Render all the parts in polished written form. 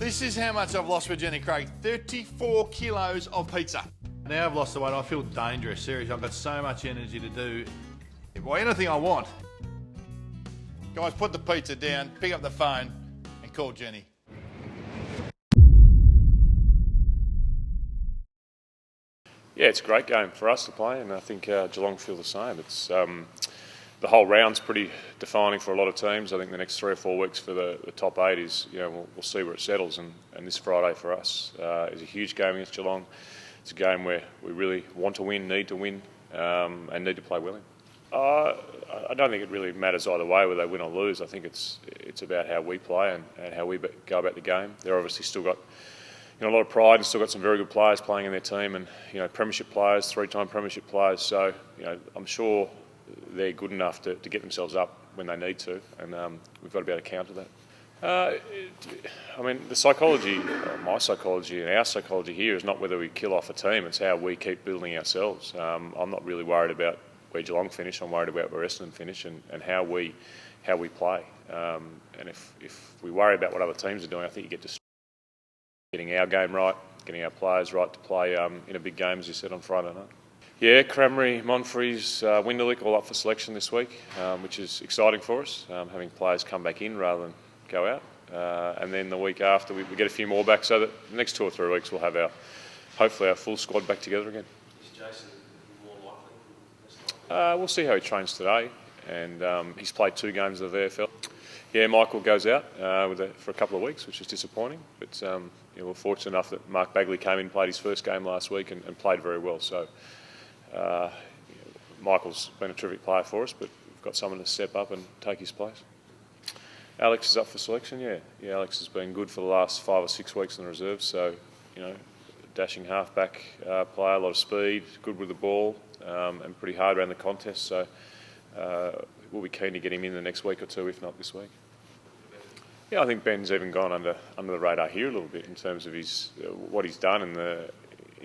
This is how much I've lost with Jenny Craig. 34 kilos of pizza. Now I've lost the weight, I feel dangerous. Seriously, I've got so much energy to do anything I want. Guys, put the pizza down, pick up the phone and call Jenny. Yeah, it's a great game for us to play, and I think Geelong feel the same. It's the whole round's pretty defining for a lot of teams. I think the next 3 or 4 weeks for the top 8 is, we'll see where it settles, and this Friday for us is a huge game against Geelong. It's a game where we really want to win, need to win, and need to play well in. I don't think it really matters either way whether they win or lose. I think it's about how we play and how we go about the game. They're obviously still got a lot of pride and still got some very good players playing in their team, and premiership players, 3-time premiership players. So I'm sure they're good enough to get themselves up when they need to, and we've got to be able to counter that. The psychology, my psychology and our psychology here is not whether we kill off a team, it's how we keep building ourselves. I'm not really worried about where Geelong finish, I'm worried about where Essendon finish and how we play. And if we worry about what other teams are doing, I think you get distracted. Getting our game right, getting our players right to play in a big game, as you said, on Friday night. Yeah, Crameri, Monfries, Winderlich all up for selection this week, which is exciting for us, having players come back in rather than go out. And then the week after we get a few more back, so that the next 2 or 3 weeks we'll have hopefully our full squad back together again. Is Jason more likely? We'll see how he trains today, and he's played 2 games of the VFL. Yeah, Michael goes out for a couple of weeks, which is disappointing, but we're fortunate enough that Mark Bagley came in, played his first game last week and played very well. So Michael's been a terrific player for us, but we've got someone to step up and take his place. Alex is up for selection, yeah. Alex has been good for the last 5 or 6 weeks in the reserves, so dashing halfback player, a lot of speed, good with the ball, and pretty hard around the contest. So we'll be keen to get him in the next week or 2, if not this week. Yeah, I think Ben's even gone under the radar here a little bit in terms of what he's done in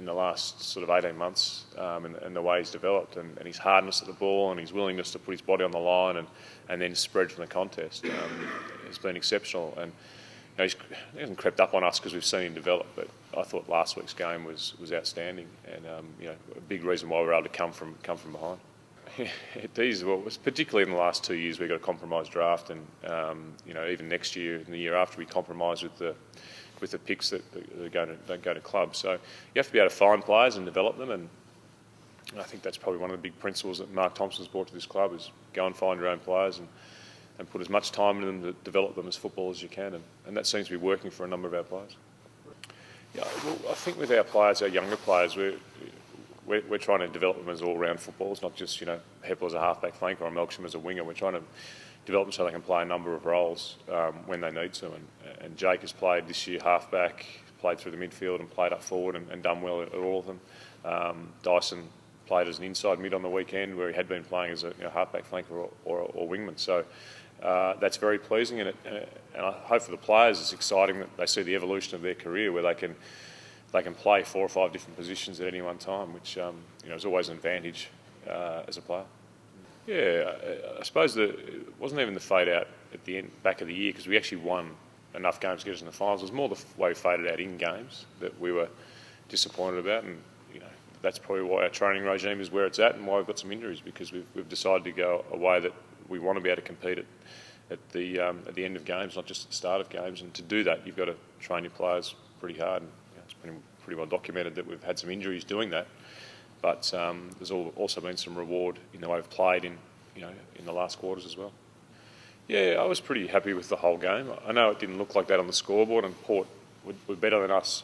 the last sort of 18 months, and the way he's developed, and his hardness at the ball and his willingness to put his body on the line and then spread from the contest has been exceptional. And he hasn't crept up on us because we've seen him develop, but I thought last week's game was outstanding, and a big reason why we were able to come from behind. Yeah, it is. Well, particularly in the last 2 years, we got a compromised draft, and even next year and the year after, we compromise with the picks that don't go to clubs. So you have to be able to find players and develop them, and I think that's probably one of the big principles that Mark Thompson's brought to this club is go and find your own players and put as much time in them to develop them as football as you can, and that seems to be working for a number of our players. Yeah, well, I think with our players, our younger players, we're trying to develop them as all-round footballers, not just Heppel as a half-back flanker or Melksham as a winger. We're trying to develop them so they can play a number of roles when they need to. And Jake has played this year half-back, played through the midfield and played up forward and done well at all of them. Dyson played as an inside mid on the weekend, where he had been playing as a half-back flanker or wingman. So that's very pleasing, and I hope for the players it's exciting that they see the evolution of their career, where they can play 4 or 5 different positions at any one time, which is always an advantage as a player. Yeah, I suppose it wasn't even the fade out at the end, back of the year, because we actually won enough games to get us in the finals. It was more the way we faded out in games that we were disappointed about, and that's probably why our training regime is where it's at and why we've got some injuries, because we've decided to go a way that we want to be able to compete at the end of games, not just at the start of games. And to do that, you've got to train your players pretty hard. And, it's pretty well documented that we've had some injuries doing that, but there's also been some reward in the way we've played in the last quarters as well. Yeah, I was pretty happy with the whole game. I know it didn't look like that on the scoreboard, and Port were better than us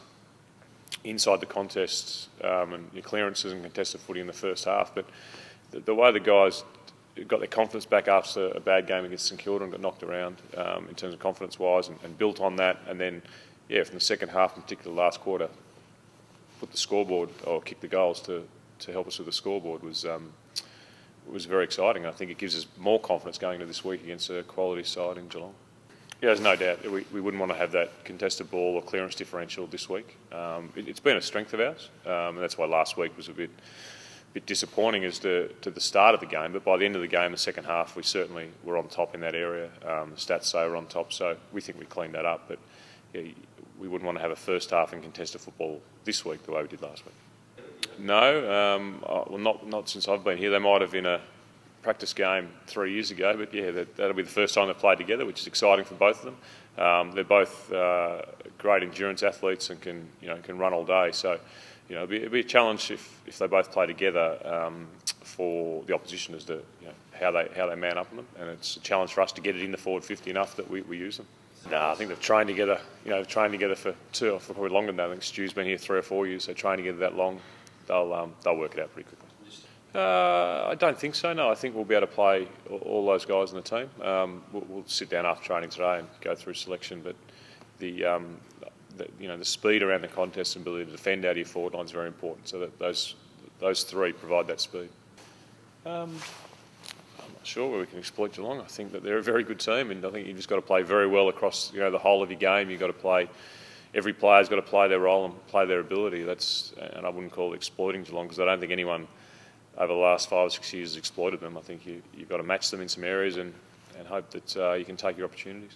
inside the contest and your clearances and contested footy in the first half, but the way the guys got their confidence back after a bad game against St Kilda and got knocked around in terms of confidence-wise, and built on that, and then from the second half, in particular the last quarter, put the scoreboard or kick the goals to help us with the scoreboard was very exciting. I think it gives us more confidence going into this week against a quality side in Geelong. Yeah, there's no doubt we wouldn't want to have that contested ball or clearance differential this week. It's been a strength of ours, and that's why last week was a bit disappointing as to the start of the game. But by the end of the game, the second half, we certainly were on top in that area. The stats say we're on top, so we think we cleaned that up. But we wouldn't want to have a first half in contested football this week the way we did last week. No, well, not since I've been here. They might have in a practice game 3 years ago, but yeah, that'll be the first time they've played together, which is exciting for both of them. They're both great endurance athletes and can run all day. So, it'll be a challenge if they both play together for the opposition as to how they man up on them, and it's a challenge for us to get it in the forward 50 enough that we use them. No, I think they've trained together. Trained together for for probably longer than that. I think Stu's been here 3 or 4 years, so trained together that long, they'll work it out pretty quickly. I don't think so. No, I think we'll be able to play all those guys in the team. We'll sit down after training today and go through selection, but the speed around the contest and ability to defend out of your forward line is very important. So that those three provide that speed. I'm not sure where we can exploit Geelong. I think that they're a very good team, and I think you've just got to play very well across the whole of your game. You've got to play. Every player's got to play their role and play their ability. And I wouldn't call it exploiting Geelong, because I don't think anyone over the last 5 or 6 years has exploited them. I think you've got to match them in some areas and hope that you can take your opportunities.